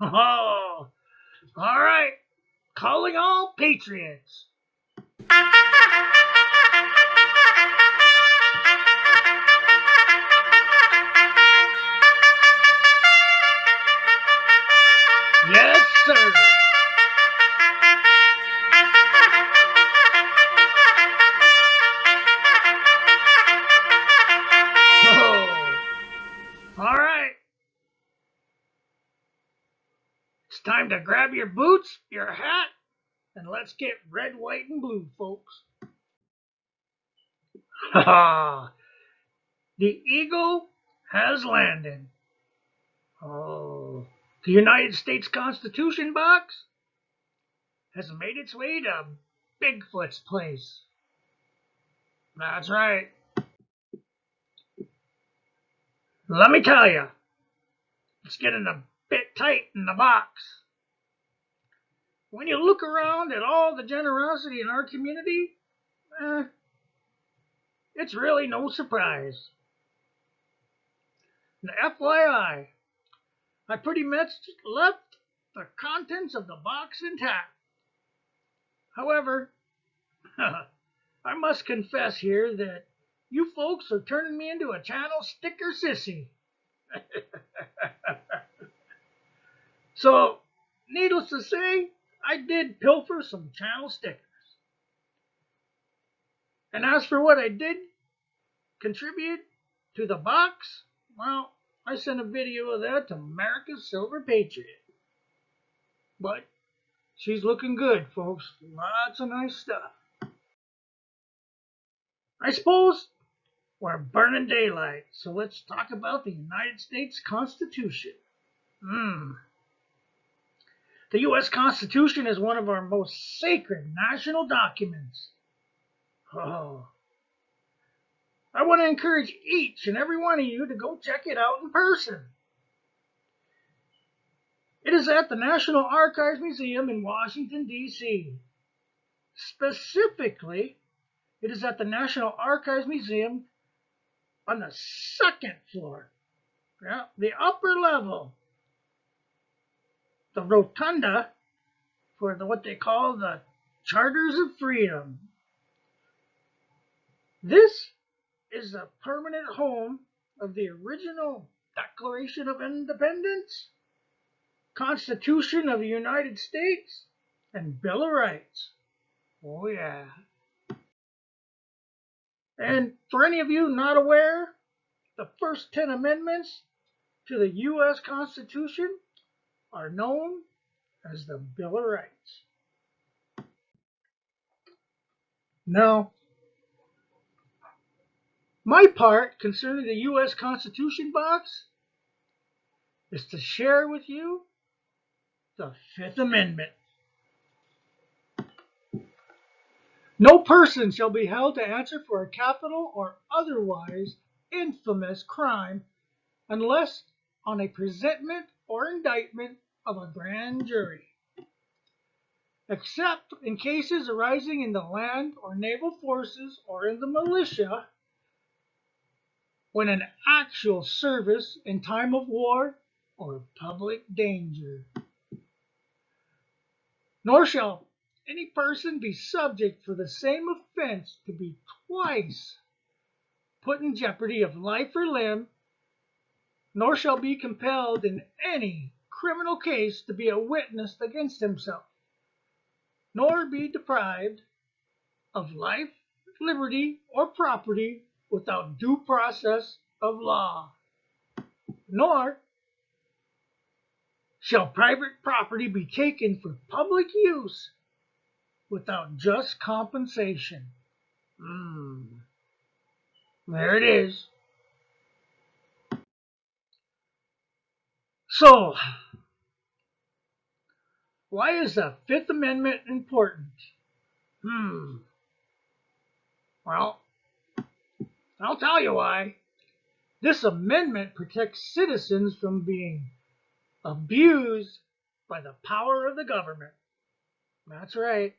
Oh, all right. Calling all Patriots. Yes, sir. Oh, all right. It's time to grab your boots, your hat, and let's get red, white, and blue, folks. Ha The eagle has landed. Oh, the United States Constitution box has made its way to Bigfoot's place. That's right. Let me tell you, it's getting a bit tight in the box. When you look around at all the generosity in our community, eh, it's really no surprise. Now, FYI, I pretty much left the contents of the box intact. However, I must confess here that you folks are turning me into a channel sticker sissy. So, needless to say, I did pilfer some channel stickers. And as for what I did contribute to the box, well, I sent a video of that to America's Silver Patriot. But she's looking good, folks. Lots of nice stuff. I suppose we're burning daylight, so let's talk about the United States Constitution. The U.S. Constitution is one of our most sacred national documents. Oh, I want to encourage each and every one of you to go check it out in person. It is at the National Archives Museum in Washington, D.C. Specifically, it is at the National Archives Museum on the second floor. Yeah, the upper level. The rotunda for what they call the Charters of Freedom. This is the permanent home of the original Declaration of Independence, Constitution of the United States, and Bill of Rights. Oh, yeah. And for any of you not aware, the first 10 amendments to the U.S. Constitution are known as the Bill of Rights. Now, my part concerning the U.S. Constitution box is to share with you the Fifth Amendment. No person shall be held to answer for a capital or otherwise infamous crime unless on a presentment or indictment of a grand jury, except in cases arising in the land or naval forces or in the militia, when in actual service in time of war or public danger. Nor shall any person be subject for the same offense to be twice put in jeopardy of life or limb, nor shall be compelled in any criminal case to be a witness against himself, nor be deprived of life, liberty, or property without due process of law, nor shall private property be taken for public use without just compensation. There it is. So, why is the Fifth Amendment important? Well, I'll tell you why. This amendment protects citizens from being abused by the power of the government. That's right.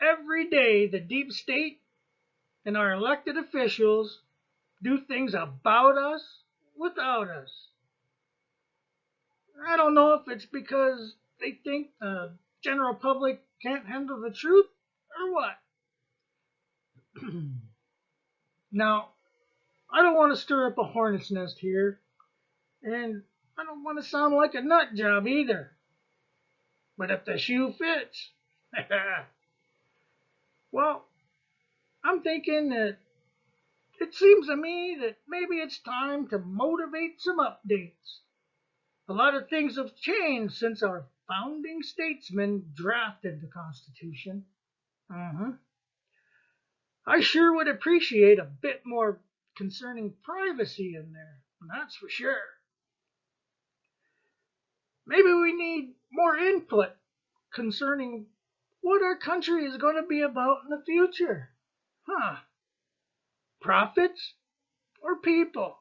Every day, the deep state and our elected officials do things about us, without us. I don't know if it's because they think the general public can't handle the truth or what. Now, I don't want to stir up a hornet's nest here, and I don't want to sound like a nut job either. But if the shoe fits, well, I'm thinking that it seems to me that maybe it's time to motivate some updates. A lot of things have changed since our founding statesmen drafted the Constitution. Uh-huh. I sure would appreciate a bit more concerning privacy in there, that's for sure. Maybe we need more input concerning what our country is going to be about in the future. Huh? Profits or people?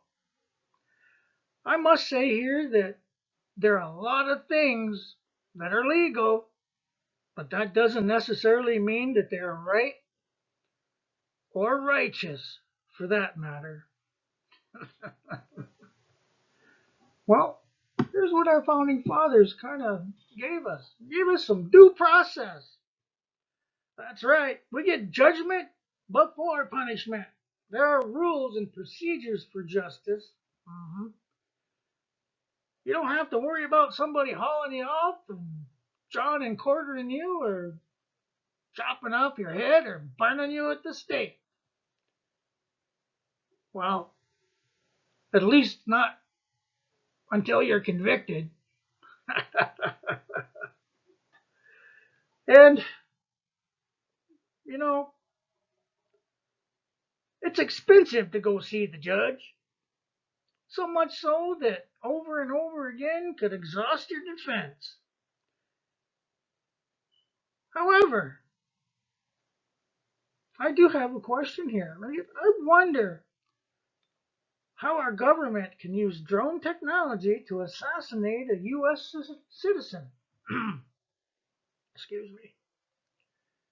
I must say here that there are a lot of things that are legal, but that doesn't necessarily mean that they are right or righteous for that matter. Well, here's what our founding fathers kind of gave us. Gave us some due process. That's right. We get judgment before punishment. There are rules and procedures for justice. Mhm. You don't have to worry about somebody hauling you off and jawing and quartering you or chopping off your head or burning you at the stake. Well, at least not until you're convicted. And, you know, it's expensive to go see the judge. So much so that over and over again could exhaust your defense. However, I do have a question here. I wonder how our government can use drone technology to assassinate a U.S. citizen. Excuse me.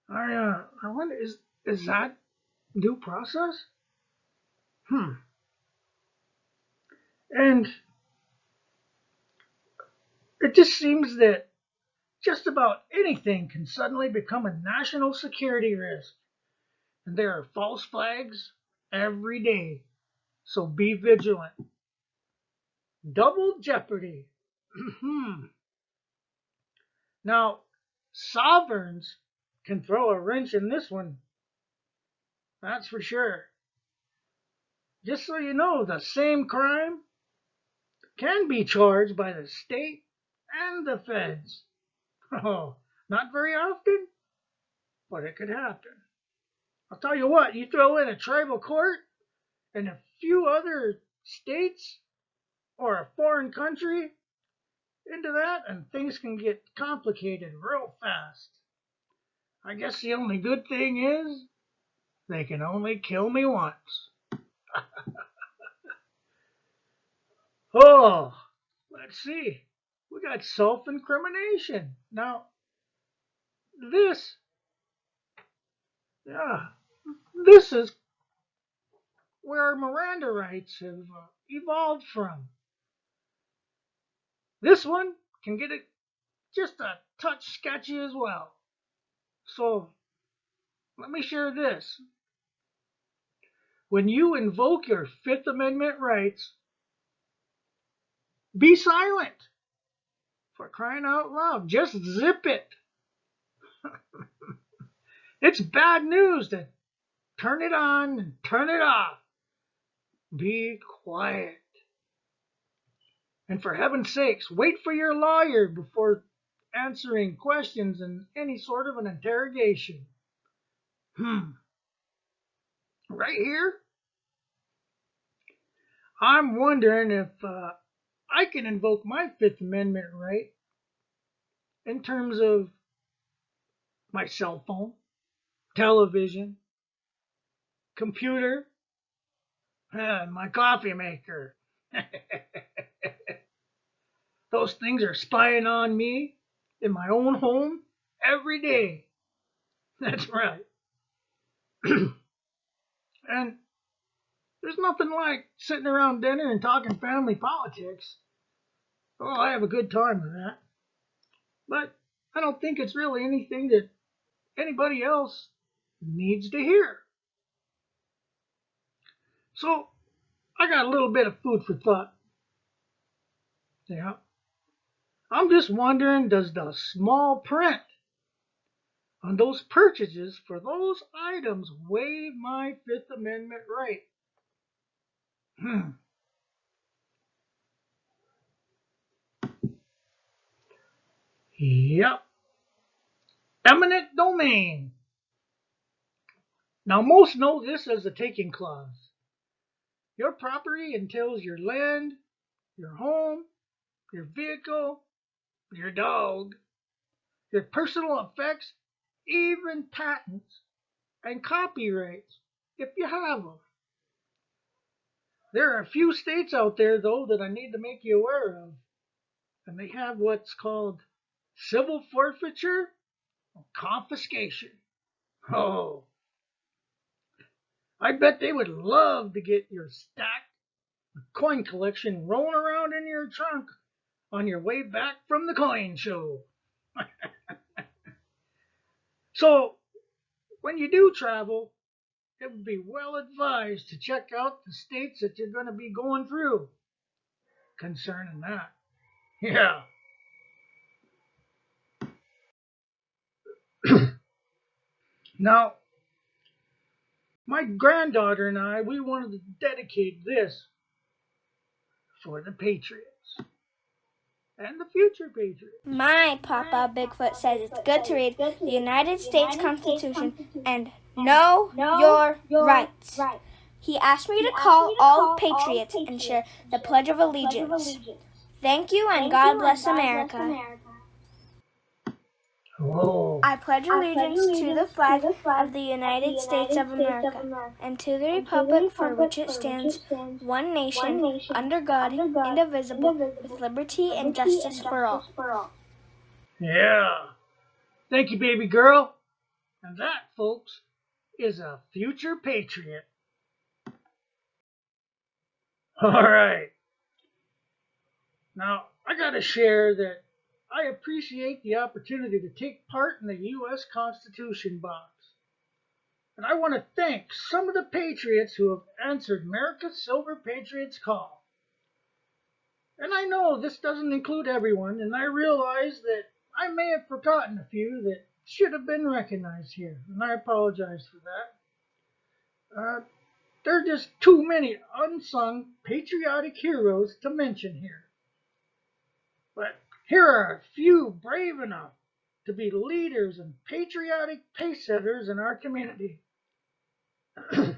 I wonder, is that due process? Hmm. And it just seems that just about anything can suddenly become a national security risk. And there are false flags every day. So be vigilant. Double jeopardy. Now, sovereigns can throw a wrench in this one, that's for sure. Just so you know, the same crime can be charged by the state and the feds. Oh, not very often, but it could happen. I'll tell you what, you throw in a tribal court and a few other states or a foreign country into that, and things can get complicated real fast. I guess the only good thing is they can only kill me once. Oh, let's see. We got self incrimination. Now, this, yeah, this is where our Miranda rights have evolved from. This one can get it just a touch sketchy as well. So, let me share this. When you invoke your Fifth Amendment rights, be silent. For crying out loud, just zip it. It's bad news to turn it on and turn it off. Be quiet. And for heaven's sakes, wait for your lawyer before answering questions in any sort of an interrogation. Right here, I'm wondering if I can invoke my Fifth Amendment right in terms of my cell phone, television, computer, and my coffee maker. Those things are spying on me in my own home every day. That's right. And there's nothing like sitting around dinner and talking family politics. Oh, I have a good time with that. But I don't think it's really anything that anybody else needs to hear. So I got a little bit of food for thought. Yeah. I'm just wondering, does the small print on those purchases for those items waive my Fifth Amendment right? Hmm. Yep. Eminent domain. Now, most know this as the taking clause. Your property entails your land, your home, your vehicle, your dog, your personal effects, even patents and copyrights, if you have them. There are a few states out there, though, that I need to make you aware of, and they have what's called civil forfeiture or confiscation. Oh, I bet they would love to get your stacked coin collection rolling around in your trunk on your way back from the coin show. So, when you do travel, it would be well advised to check out the states that you're going to be going through concerning that. Yeah. Now, my granddaughter and I, we wanted to dedicate this for the Patriots and the future Patriots. My Papa Bigfoot says it's good to read the United States Constitution and know your rights. He asked me to call all patriots and share the Pledge of Allegiance. Thank you and God bless America. Oh. I pledge allegiance to the flag of the United States of America and to the republic for which it stands, one nation, under God, indivisible, with liberty and justice for all. Yeah. Thank you, baby girl. And that, folks, is a future patriot. All right. Now, I got to share that I appreciate the opportunity to take part in the U.S. Constitution box. And I want to thank some of the patriots who have answered America's Silver Patriots call. And I know this doesn't include everyone, and I realize that I may have forgotten a few that should have been recognized here, and I apologize for that. There are just too many unsung patriotic heroes to mention here. But here are a few brave enough to be leaders and patriotic pace setters in our community. I'm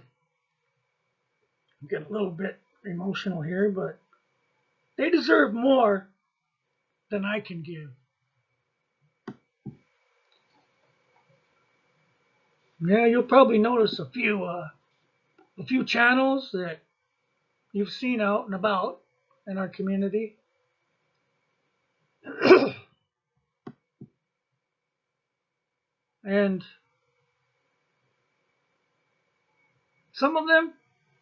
getting a little bit emotional here, but they deserve more than I can give. Yeah, you'll probably notice a few channels that you've seen out and about in our community. And some of them,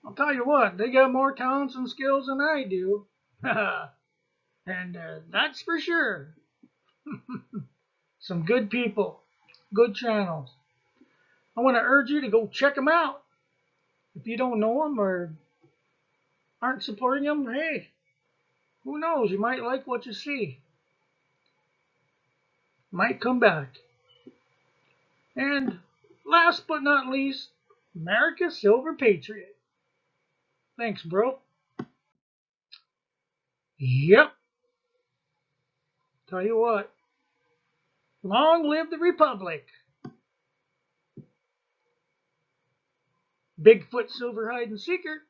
I'll tell you what, they got more talents and skills than I do. And that's for sure. Some good people, good channels. I want to urge you to go check them out. If you don't know them or aren't supporting them, hey, who knows? You might like what you see. Might come back. And last but not least, America's Silver Patriot. Thanks, bro. Yep. Tell you what. Long live the Republic. Bigfoot Silver Hide and Seeker.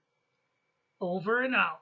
Over and out.